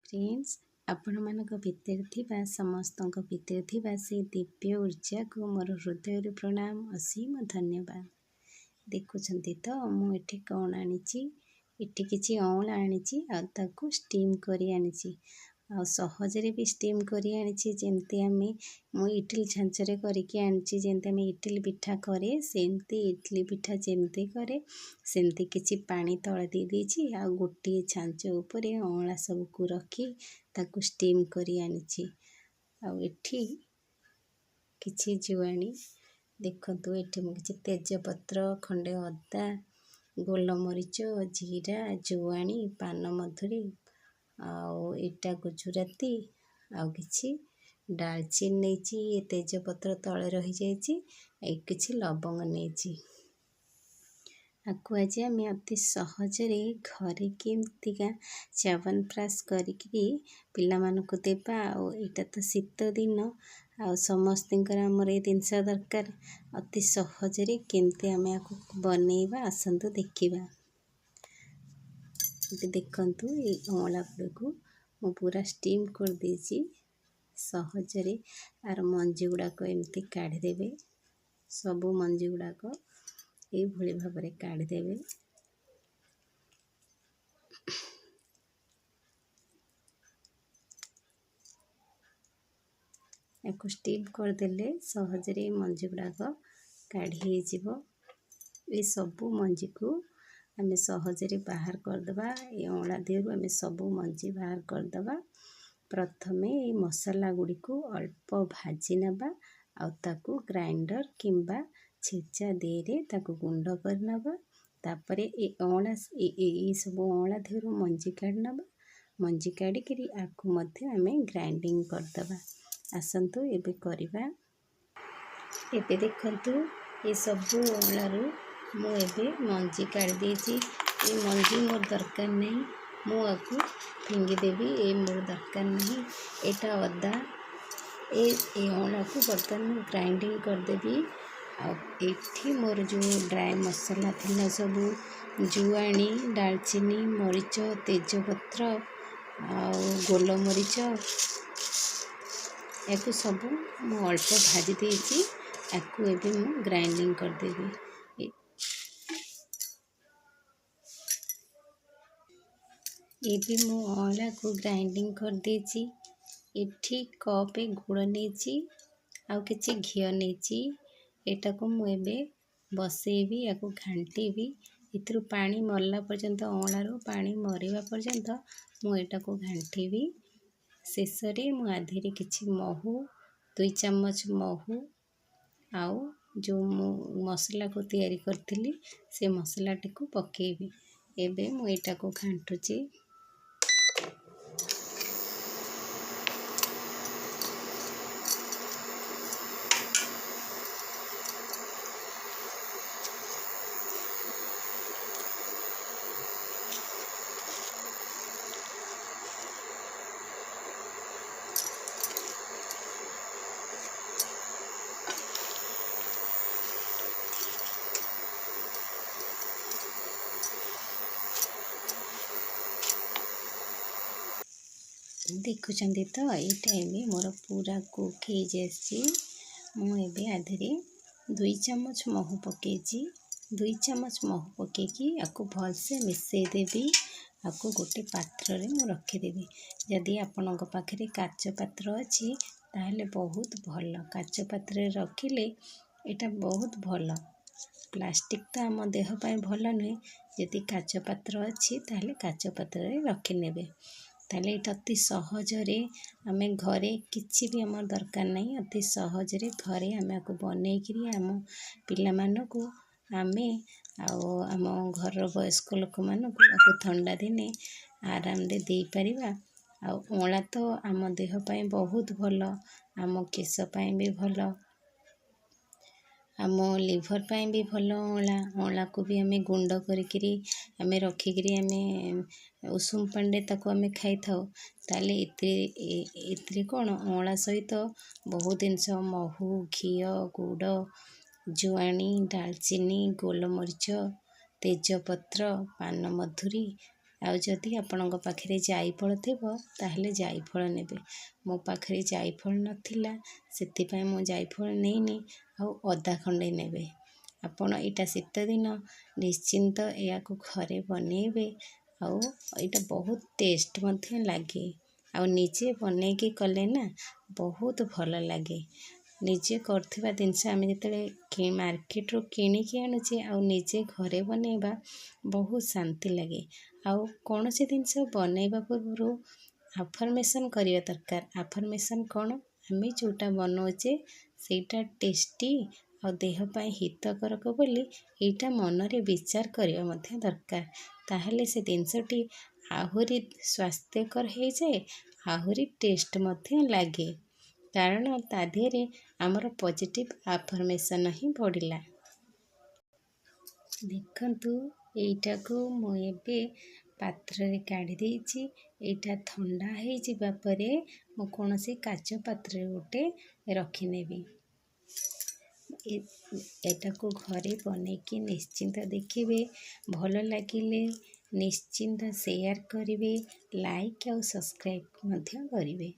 Friends आपण मानक भितर थिबा समस्तक भितर थिबा से दिव्य ऊर्जा को मोर हृदय प्रणाम असीम धन्यवाद। देखुछंती तो मुझे कौन आनी इटी किसी अँला आनी आकु स्टीम करी आनी आ सहजरे भी स्टीम करी आनी जमती आम मु इडली छांचरे करके आनी जमती आम इडली पिठा करे सेमती इडली पिठा जमती करे सेमती किसी पानी तले दे देछि आ गोटे छांच उपर अँला सबको रखी ताकू स्टीम करी आनी आठी किसी जुआणी देखु ये मुझे तेजपत्र खंडे अदा गोलमरीच जीरा जुआणी पान मधुरी आटा गुजराती आउ किछि डालचीन नहीं तेजपत्र तले रही जाइए किछि लवंग नहीं आपको आज आम अति सहजरे घरे केमतिका च्यवन प्राश करी पिला मानकु देबा आईटा तो शीत दिन आ समस्तिंकर आमर ये जिनस दरकार अति सहजरे केमती आम आपको बनैबा आसंतु देखिबा। देखंतु ये अँला गुड़ाक मु पूरा स्टीम कर देछि सहजरे आर मंजी गुड़ाक एमती काढ़ीदेवे सबू मंजी गुड़ाक ये भली भाव में काढ़ीदेवे। या स्टीम करदेले सहजरे मंजी गुड़ाक काढ़ी ये सबू मंजी को आम सहजरे बाहर करदे ये अँला देहरु आम सबू मंजी बाहर करदे। प्रथमे ये मसला गुड़ी को अल्प भाजी नबा आउ ग्राइंडर किंबा छेचा देरे ताकू गुंड कर नबा तापरे ये अँला ये सब अँला देहरु मंजी काढ़ नबा मंजी काढ़ी आकु मध्य आम ग्राइंडिंग करदबा। आसंतु एबे करिबा। एबे देखंतु ये सबू अँलारू मु एबे मंजी काढ़ी देछि ये मंजी मोर दरकार नहीं मु आकु फिंगी देवी ये मोर दरकार नहीं एटा अदा ये अँला को बर्तमान ग्राइंडिंग करदेवी आठी मोर जो ड्राई मसला थिला सबू जुआणी डालचीनी मरीच तेजपत्र आ गोलमरीच या सबू मु अल्प भाजी देछि आपको एबे मु ग्राइंडिंग करदेवी। एबे मु अँला को ग्राइंडिंग कर देछि एठी कपे गुड़ नहीं आउ किछि घिओ नहीं एटा को मु एबे बसेबी या घांटीबी इथरु पानी मरला पर्यंत अँलारू पानी मरिबा पर्यंत मु एटा को घांटीबी। शेष रे मु आधीरे किछि महू 2 चम्मच महू आउ जो मु मसला को तैयारी करथिली से मसला टी को पकेबी। एबे मु एटा को घांटुची देखुंत तो ये टाइम मोर पूरा कुक हो जाए मुझे आधे 2 चम्मच महू पकईची 2 चम्मच महू पकईकी आपको भलसे मिसई देवी आपको गोटे पात्र रे मु रखीदेवी। जदि आपण पाखे काच पात्र अच्छी ताहले बहुत भल काच पात्र रखिले एटा बहुत भल प्लास्टिक तो आम देह पाए भल नुहे जदि काच पात्र अच्छी ताहले काच पात्र रे रखिनेबे ताले ये अति सहजरे आम घरे किसी भी आम दरकार नहीं अति सहजरे घरे आम आपको बनईकरी आम पिला मानकु आमे आम घर वयस्क लोक मानकु आपको ठंडा दिने आराम दे दे परिबा। अँला तो आम देह पाए बहुत भल आम केश पाए भी भल आम लिभर पाए भी भल अँला को भी आम गुंड करी आम रखिकी आम उषुम पांडे ताको आम खाई थाउ ताले इतरे कौन अँला सहित बहुत जिनस महू घिओ गुड़ जुआणी डालचीनी गोलमरीच तेजपत्र पान मधुरी ଆଉ ଯଦି ଆପଣଙ୍କ ପାଖରେ ଜାଇଫଳ ଥିବ ତାହେଲେ ଜାଇଫଳ ନେବେ। ମୋ ପାଖରେ ଜାଇଫଳ ନଥିଲା, ସେଥିପାଇଁ ମୁଁ ଜାଇଫଳ ନେଇନି। ଆଉ ଅଦା ଖଣ୍ଡେ ନେବେ। ଆପଣ ଏଇଟା ଶୀତଦିନ ନିଶ୍ଚିନ୍ତ ଏହାକୁ ଘରେ ବନେଇବେ। ଆଉ ଏଇଟା ବହୁତ ଟେଷ୍ଟ ମଧ୍ୟ ଲାଗେ। ଆଉ ନିଜେ ବନେଇକି କଲେ ନା ବହୁତ ଭଲ ଲାଗେ। ନିଜେ କରୁଥିବା ଜିନିଷ ଆମେ ଯେତେବେଳେ ମାର୍କେଟରୁ କିଣିକି ଆଣୁଛେ ଆଉ ନିଜେ ଘରେ ବନେଇବା ବହୁତ ଶାନ୍ତି ଲାଗେ। ଆଉ କୌଣସି ଜିନିଷ ବନେଇବା ପୂର୍ବରୁ ଆଫର୍ମେସନ୍ କରିବା ଦରକାର। ଆଫର୍ମେସନ୍ କ'ଣ? ଆମେ ଯେଉଁଟା ବନଉଛେ ସେଇଟା ଟେଷ୍ଟି ଆଉ ଦେହ ପାଇଁ ହିତକାରକ ବୋଲି ଏଇଟା ମନରେ ବିଚାର କରିବା ମଧ୍ୟ ଦରକାର। ତାହେଲେ ସେ ଜିନିଷଟି ଆହୁରି ସ୍ୱାସ୍ଥ୍ୟକର ହେଇଯାଏ, ଆହୁରି ଟେଷ୍ଟ ମଧ୍ୟ ଲାଗେ। କାରଣ ତା ଦେହରେ ଆମର ପଜିଟିଭ୍ ଆଫର୍ମେସନ୍ ହିଁ ପଡ଼ିଲା। ଦେଖନ୍ତୁ, ଏଇଟାକୁ ମୁଁ ଏବେ ପାତ୍ରରେ କାଢ଼ି ଦେଇଛି। ଏଇଟା ଥଣ୍ଡା ହେଇଯିବା ପରେ ମୁଁ କୌଣସି କାଚ ପାତ୍ରରେ ଗୋଟେ ରଖିନେବି। ଏଟାକୁ ଘରେ ବନେଇକି ନିଶ୍ଚିନ୍ତ ଦେଖିବେ। ଭଲ ଲାଗିଲେ ନିଶ୍ଚିନ୍ତ ସେୟାର କରିବେ, ଲାଇକ୍ ଆଉ ସବସ୍କ୍ରାଇବ୍ ମଧ୍ୟ କରିବେ।